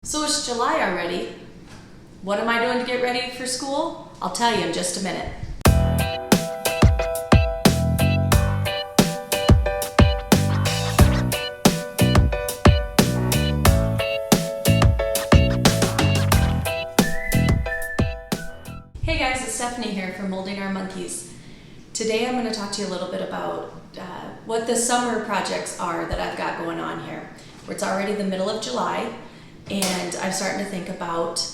So it's July already. What am I doing to get ready for school? I'll tell you in just a minute. Hey guys, it's Stephanie here from Molding Our Monkeys. Today I'm going to talk to you a little bit about what the summer projects are that I've got going on here. It's already the middle of July and I'm starting to think about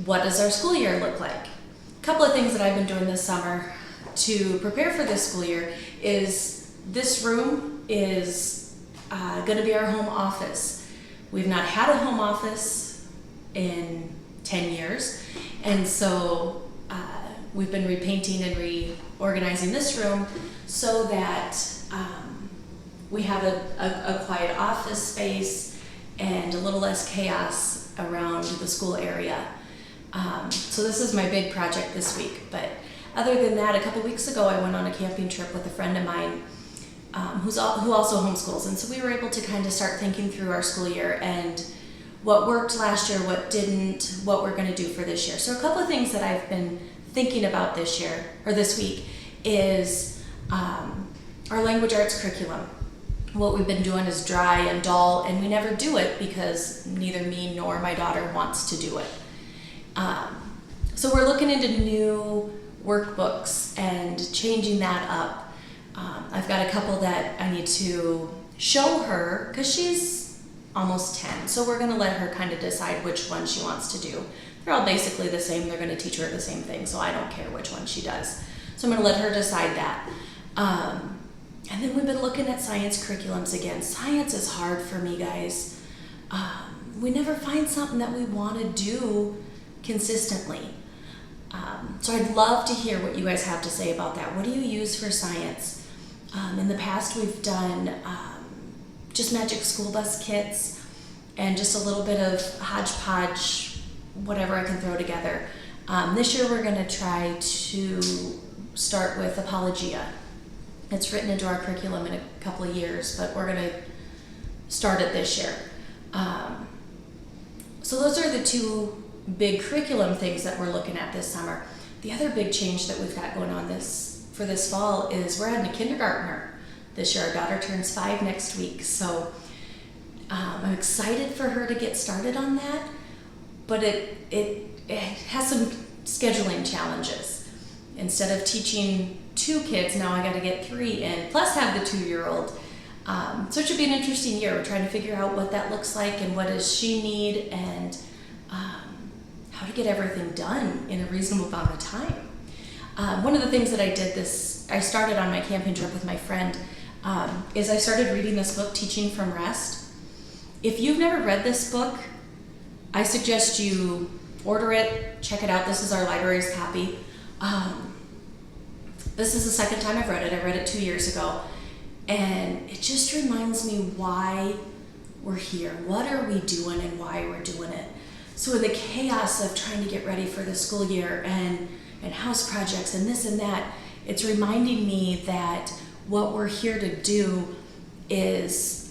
what does our school year look like. A couple of things that I've been doing this summer to prepare for this school year is this room is going to be our home office. We've not had a home office in 10 years and so we've been repainting and reorganizing this room so that we have a quiet office space and a little less chaos around the school area. So this is my big project this week. But other than that, a couple weeks ago I went on a camping trip with a friend of mine who also homeschools. And so we were able to kind of start thinking through our school year and what worked last year, what didn't, what we're going to do for this year. So a couple of things that I've been thinking about this year, or this week, is our language arts curriculum. What we've been doing is dry and dull, and we never do it because neither me nor my daughter wants to do it. So we're looking into new workbooks and changing that up. I've got a couple that I need to show her because she's almost 10, so we're going to let her kind of decide which one she wants to do. They're all basically the same. They're going to teach her the same thing, so I don't care which one she does. So I'm going to let her decide that. And then we've been looking at science curriculums again. Science is hard for me, guys. We never find something that we want to do consistently. So I'd love to hear what you guys have to say about that. What do you use for science? In the past, we've done just magic school bus kits and just a little bit of hodgepodge, whatever I can throw together. This year, we're going to try to start with Apologia. It's written into our curriculum in a couple of years, but we're going to start it this year. So those are the two big curriculum things that we're looking at this summer. The other big change that we've got going on for this fall is we're adding a kindergartner this year. Our daughter turns 5 next week, so I'm excited for her to get started on that, but it has some scheduling challenges. Instead of teaching 2 kids, now I got to get 3 in, plus have the 2-year-old. So it should be an interesting year. We're trying to figure out what that looks like and what does she need and how to get everything done in a reasonable amount of time. One of the things that I did I started on my camping trip with my friend, is I started reading this book, Teaching from Rest. If you've never read this book, I suggest you order it, check it out. This is our library's copy. This is the second time I've read it. I read it 2 years ago. And it just reminds me why we're here. What are we doing and why we're doing it? So in the chaos of trying to get ready for the school year and house projects and this and that, it's reminding me that what we're here to do is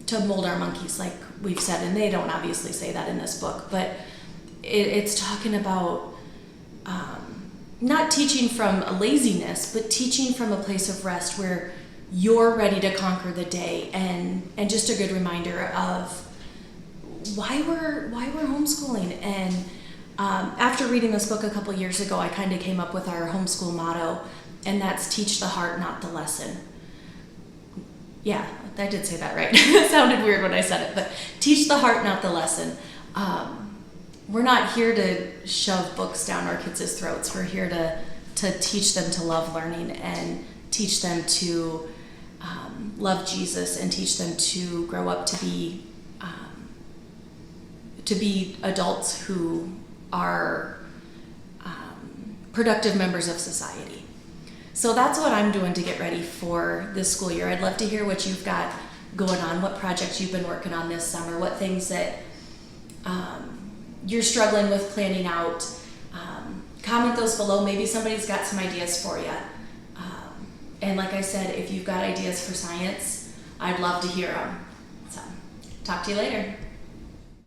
to mold our monkeys, like we've said. And they don't obviously say that in this book, but it's talking about not teaching from a laziness, but teaching from a place of rest where you're ready to conquer the day, and just a good reminder of why we're homeschooling. And after reading this book a couple years ago, I kind of came up with our homeschool motto, and that's teach the heart, not the lesson. Yeah, I did say that right. It sounded weird when I said it, but teach the heart, not the lesson. We're not here to shove books down our kids' throats. We're here to teach them to love learning and teach them to love Jesus and teach them to grow up to be adults who are productive members of society. So that's what I'm doing to get ready for this school year. I'd love to hear what you've got going on, what projects you've been working on this summer, what things that you're struggling with planning out. Comment those below. Maybe somebody's got some ideas for you. And like I said, if you've got ideas for science, I'd love to hear them. So, talk to you later.